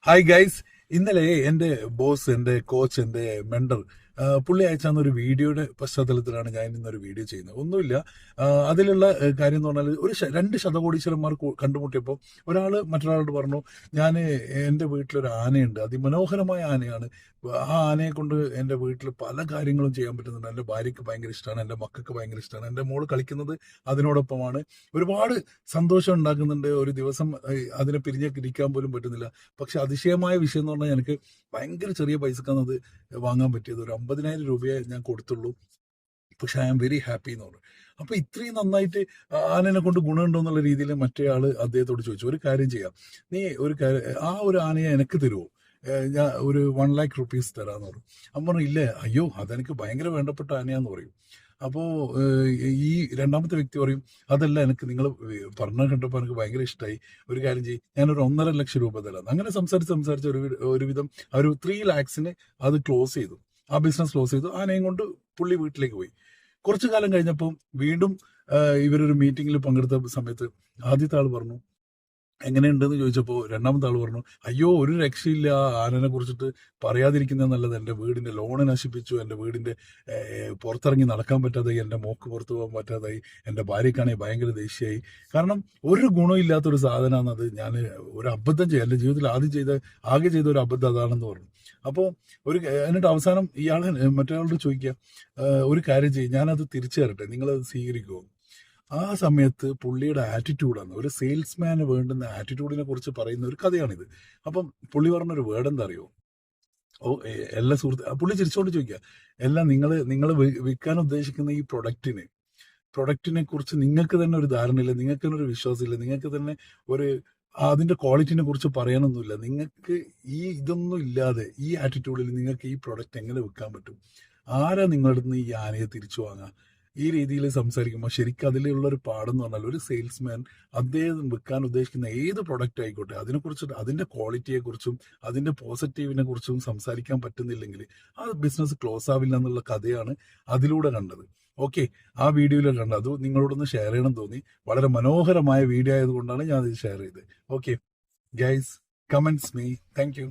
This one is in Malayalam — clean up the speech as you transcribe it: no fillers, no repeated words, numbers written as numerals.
Hi guys. ഇന്നലെ എൻ്റെ ബോസ്, എൻ്റെ കോച്ച്, എൻ്റെ മെന്റർ പുള്ളി അയച്ചാന്ന ഒരു വീഡിയോയുടെ പശ്ചാത്തലത്തിലാണ് ഞാൻ ഇന്നൊരു വീഡിയോ ചെയ്യുന്നത്. ഒന്നുമില്ല, അതിലുള്ള കാര്യം എന്ന് പറഞ്ഞാൽ രണ്ട് ശതകോടീശ്വരന്മാർ കണ്ടുമുട്ടിയപ്പോൾ ഒരാൾ മറ്റൊരാളോട് പറഞ്ഞു, ഞാൻ എൻ്റെ വീട്ടിലൊരു ആനയുണ്ട്, അതിമനോഹരമായ ആനയാണ്. ആ ആനയെ കൊണ്ട് എൻ്റെ വീട്ടിൽ പല കാര്യങ്ങളും ചെയ്യാൻ പറ്റുന്നുണ്ട്. എൻ്റെ ഭാര്യയ്ക്ക് ഭയങ്കര ഇഷ്ടമാണ്, എൻ്റെ മക്കൾക്ക് ഭയങ്കര ഇഷ്ടമാണ്, എൻ്റെ മോള് കളിക്കുന്നത് അതിനോടൊപ്പമാണ്. ഒരുപാട് സന്തോഷം ഉണ്ടാക്കുന്നുണ്ട്. ഒരു ദിവസം അതിനെ പിരിഞ്ഞിരിക്കാൻ പോലും പറ്റുന്നില്ല. പക്ഷെ അതിശയമായ വിഷയം എന്ന് പറഞ്ഞാൽ എനിക്ക് ഭയങ്കര ചെറിയ പൈസക്കാണ് അത് വാങ്ങാൻ പറ്റിയത്. ഒരു 50,000 രൂപയെ ഞാൻ കൊടുത്തുള്ളൂ. പക്ഷെ ഐ ആം വെരി ഹാപ്പി എന്ന് പറഞ്ഞു. അപ്പൊ ഇത്രയും നന്നായിട്ട് ആനനെ കൊണ്ട് ഗുണമുണ്ടോ എന്നുള്ള രീതിയിൽ മറ്റേ ആള് അദ്ദേഹത്തോട് ചോദിച്ചു, ഒരു കാര്യം ചെയ്യാം, നീ ഒരു ആ ഒരു ആനയെ എനിക്ക് തരുമോ, ഞാൻ ഒരു 1,00,000 റുപ്പീസ് തരാന്ന് പറഞ്ഞു. അവൻ പറഞ്ഞു, ഇല്ലേ, അയ്യോ അതെനിക്ക് ഭയങ്കര വേണ്ടപ്പെട്ട ആനയാന്ന് പറയും. അപ്പോൾ ഈ രണ്ടാമത്തെ വ്യക്തി പറയും, അതല്ല, എനിക്ക് നിങ്ങൾ പറഞ്ഞ കണ്ടപ്പോൾ എനിക്ക് ഭയങ്കര ഇഷ്ടമായി, ഒരു കാര്യം ചെയ്യും, ഞാനൊരു 1,50,000 രൂപ തരാം. അങ്ങനെ സംസാരിച്ച് ഒരുവിധം ഒരു 3 lakhsന് അത് ക്ലോസ് ചെയ്തു. ആ ബിസിനസ് ക്ലോസ് ചെയ്തു. ആനയും കൊണ്ട് പുള്ളി വീട്ടിലേക്ക് പോയി. കുറച്ചു കാലം കഴിഞ്ഞപ്പോൾ വീണ്ടും ഇവരൊരു മീറ്റിംഗിൽ പങ്കെടുത്ത സമയത്ത് ആദ്യത്തെ ആൾ പറഞ്ഞു, എങ്ങനെയുണ്ടെന്ന് ചോദിച്ചപ്പോൾ രണ്ടാമത്തെ ആൾ പറഞ്ഞു, അയ്യോ ഒരു രക്ഷയില്ല, ആനനെ കുറിച്ചിട്ട് പറയാതിരിക്കുന്നത് നല്ലത്. എൻ്റെ വീടിൻ്റെ ലോണ് നശിപ്പിച്ചു, എൻ്റെ വീടിൻ്റെ പുറത്തിറങ്ങി നടക്കാൻ പറ്റാതായി, എൻ്റെ മോക്ക് പുറത്തു പോകാൻ പറ്റാതായി, എൻ്റെ ഭാര്യക്കാണെങ്കിൽ ഭയങ്കര ദേഷ്യമായി. കാരണം ഒരു ഗുണമില്ലാത്തൊരു സാധനമാണത്. ഞാൻ ഒരു അബദ്ധം ചെയ്യാം, എൻ്റെ ജീവിതത്തിൽ ആകെ ചെയ്ത ഒരു അബദ്ധം അതാണെന്ന് പറഞ്ഞു. അപ്പോൾ എന്നിട്ട് അവസാനം ഇയാൾ മറ്റൊരാളോട് ചോദിക്കുക, ഒരു കാര്യം ചെയ്യും, ഞാനത് തിരിച്ചു തരട്ടെ, നിങ്ങളത് സ്വീകരിക്കുമോ? ആ സമയത്ത് പുള്ളിയുടെ ആറ്റിറ്റ്യൂഡാണ്, ഒരു സെയിൽസ്മാന് വേണ്ടുന്ന ആറ്റിറ്റ്യൂഡിനെ കുറിച്ച് പറയുന്ന ഒരു കഥയാണിത്. അപ്പം പുള്ളി പറഞ്ഞൊരു വേർഡ് എന്താ അറിയോ? എല്ലാ പുള്ളി ചിരിച്ചുകൊണ്ട് ചോദിക്കുക, എല്ലാം നിങ്ങൾ വിൽക്കാൻ ഉദ്ദേശിക്കുന്ന ഈ പ്രൊഡക്റ്റിനെ കുറിച്ച് നിങ്ങൾക്ക് തന്നെ ഒരു ധാരണയില്ല, നിങ്ങൾക്ക് തന്നെ ഒരു വിശ്വാസമില്ല, നിങ്ങൾക്ക് തന്നെ ഒരു അതിന്റെ ക്വാളിറ്റിനെ കുറിച്ച് പറയാനൊന്നുമില്ല. നിങ്ങൾക്ക് ഇതൊന്നും ഇല്ലാതെ ഈ ആറ്റിറ്റ്യൂഡിൽ നിങ്ങൾക്ക് ഈ പ്രൊഡക്റ്റ് എങ്ങനെ വിൽക്കാൻ പറ്റും? ആരാ നിങ്ങളുടെ നിന്ന് ഈ ആനയെ തിരിച്ചു വാങ്ങുക? ഈ രീതിയിൽ സംസാരിക്കുമ്പോൾ ശരിക്കും അതിലുള്ള ഒരു പാടെന്ന് പറഞ്ഞാൽ, ഒരു സെയിൽസ്മാൻ അദ്ദേഹം വിൽക്കാൻ ഉദ്ദേശിക്കുന്ന ഏത് പ്രൊഡക്റ്റ് ആയിക്കോട്ടെ അതിനെക്കുറിച്ച്, അതിന്റെ ക്വാളിറ്റിയെക്കുറിച്ചും അതിന്റെ പോസിറ്റീവിനെ കുറിച്ചും സംസാരിക്കാൻ പറ്റുന്നില്ലെങ്കിൽ ആ ബിസിനസ് ക്ലോസ് ആവില്ല എന്നുള്ള കഥയാണ് അതിലൂടെ കണ്ടത്. ഓക്കെ, ആ വീഡിയോയിൽ കണ്ടത്, അത് നിങ്ങളോടൊന്ന് ഷെയർ ചെയ്യണം തോന്നി. വളരെ മനോഹരമായ വീഡിയോ ആയതുകൊണ്ടാണ് ഞാൻ ഇത് ഷെയർ ചെയ്തത്. Okay guys, comments me. Thank you.